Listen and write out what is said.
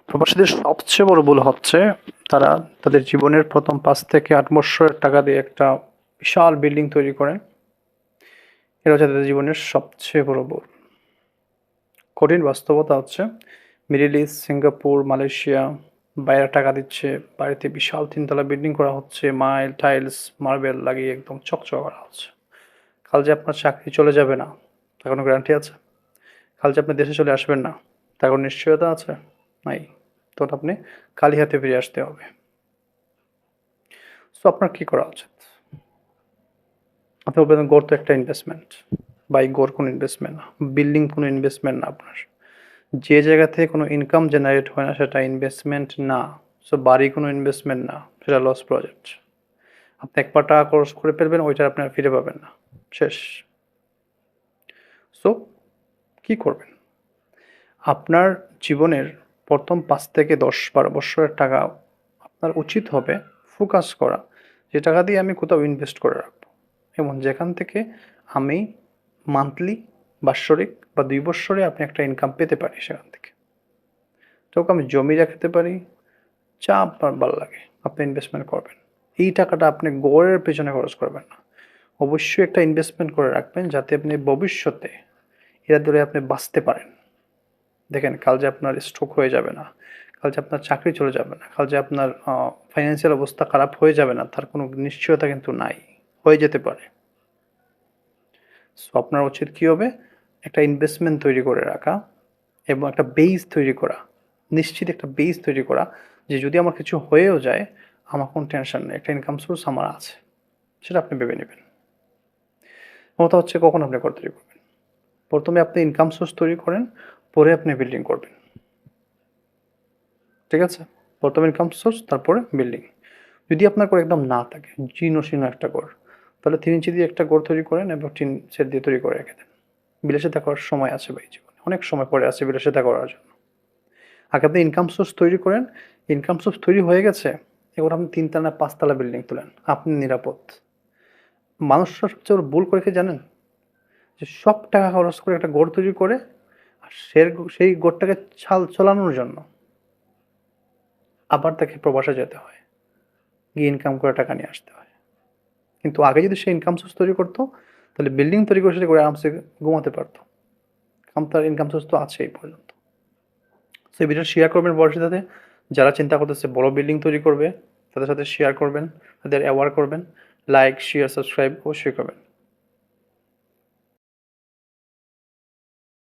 প্রবাসীদের সবচেয়ে বড় ভুল হচ্ছে তারা তাদের জীবনের প্রথম ৫ থেকে ৮ বৎসরের টাকা দিয়ে একটা বিশাল বিল্ডিং তৈরি করেন। এটা হচ্ছে তাদের জীবনের সবচেয়ে বড় ভুল। কঠিন বাস্তবতা হচ্ছে মিডল ইস্ট, সিঙ্গাপুর, মালয়েশিয়া বাইরে টাকা দিচ্ছে, বাড়িতে বিশাল ৩ তলা বিল্ডিং করা হচ্ছে, টাইলস, মার্বেল লাগিয়ে একদম চকচক করা হচ্ছে। কাল যে আপনার চাকরি চলে যাবে না, তার কোনো গ্যারান্টি আছে? কাল যে আপনি দেশে চলে আসবেন না, তার কোনো নিশ্চয়তা আছে? নাই। তখন আপনি খালি হাতে ফিরে আসতে হবে। সো আপনার কি করা উচিত? আপনি বলবেন গড় তো একটা ইনভেস্টমেন্ট। ভাই গড় কোনো ইনভেস্টমেন্ট না, বিল্ডিং কোনো ইনভেস্টমেন্ট না আপনার। যে জায়গা থেকে কোনো ইনকাম জেনারেট হয় না সেটা ইনভেস্টমেন্ট না। সো বাড়ি কোনো ইনভেস্টমেন্ট না, সেটা লস প্রজেক্ট। আপনি একবার টাকা খরচ করে ফেলবেন, ওইটা আপনি আর ফিরে পাবেন না, শেষ। সো কি করবেন? আপনার জীবনের প্রথম ৫ থেকে ১০-১২ বৎসরের টাকা আপনার উচিত হবে ফোকাস করা, যে টাকা দিয়ে আমি কোথাও ইনভেস্ট করে রাখবো এবং যেখান থেকে আমি মান্থলি, বাৎসরিক বা ২ বৎসরে আপনি একটা ইনকাম পেতে পারি সেখান থেকে। তোকে আমি জমি রাখতে পারি, যা আপনার ভালো লাগে আপনি ইনভেস্টমেন্ট করবেন। এই টাকাটা আপনি গড়ের পেছনে খরচ করবেন না। অবশ্যই একটা ইনভেস্টমেন্ট করে রাখবেন যাতে আপনি ভবিষ্যতে এরা ধরে আপনি বাঁচতে পারেন। দেখেন কাল যে আপনার স্ট্রোক হয়ে যাবে না, কাল যে আপনার চাকরি চলে যাবে না, কাল যে আপনার ফাইন্যান্সিয়াল অবস্থা খারাপ হয়ে যাবে না, তার কোনো নিশ্চয়তা কিন্তু নাই, হয়ে যেতে পারে। সো আপনার উচিত কী হবে? একটা ইনভেস্টমেন্ট তৈরি করে রাখা এবং একটা বেস তৈরি করা, নিশ্চিত একটা বেস তৈরি করা, যে যদি আমার কিছু হয়েও যায় আমার কোনো টেনশন নেই, একটা ইনকাম সোর্স আমার আছে, সেটা আপনি ভেবে নেবেন। ক্ষমতা হচ্ছে কখন আপনি ঘর তৈরি করবেন? প্রথমে আপনি ইনকাম সোর্স তৈরি করেন, পরে আপনি বিল্ডিং করবেন। ঠিক আছে? প্রথমে ইনকাম সোর্স, তারপরে বিল্ডিং। যদি আপনার ঘর একদম না থাকে, জীর্ণ-শীর্ণ একটা ঘর, তাহলে ৩ ইঞ্চি দিয়ে একটা ঘর তৈরি করেন এবং টিন শেড দিয়ে তৈরি করে রেখে দেন। বিলাসিতা করার সময় আছে ভাই জীবনে, অনেক সময় পড়ে আছে বিলাসিতা করার জন্য। আগে আপনি ইনকাম সোর্স তৈরি করেন, ইনকাম সোর্স তৈরি হয়ে গেছে, এবার আপনি ৩ তলা ৫ তলা বিল্ডিং তোলেন, আপনি নিরাপদ। মানুষরা সবচেয়ে বড় ভুল করে কি জানেন? যে সব টাকা খরচ করে একটা ঘর তৈরি করে আর সেই ঘরটাকে চালানোর জন্য আবার তাকে প্রবাসে যেতে হয়, গিয়ে ইনকাম করে টাকা নিয়ে আসতে হয়। কিন্তু আগে যদি সে ইনকাম সোর্স তৈরি করতো, তাহলে বিল্ডিং তৈরি করে সেটা করে আরামসে ঘুমাতে পারতো, কারণ তার ইনকাম সোর্স তো আছে এই পর্যন্ত। সেই ভিডিও শেয়ার করবেন বড়দের সাথে, যারা চিন্তা করতেছে বড় বিল্ডিং তৈরি করবে, তাদের সাথে শেয়ার করবেন, তাদের অ্যাওয়ার করবেন। লাইক, শেয়ার, সাবস্ক্রাইব অবশ্যই করবেন।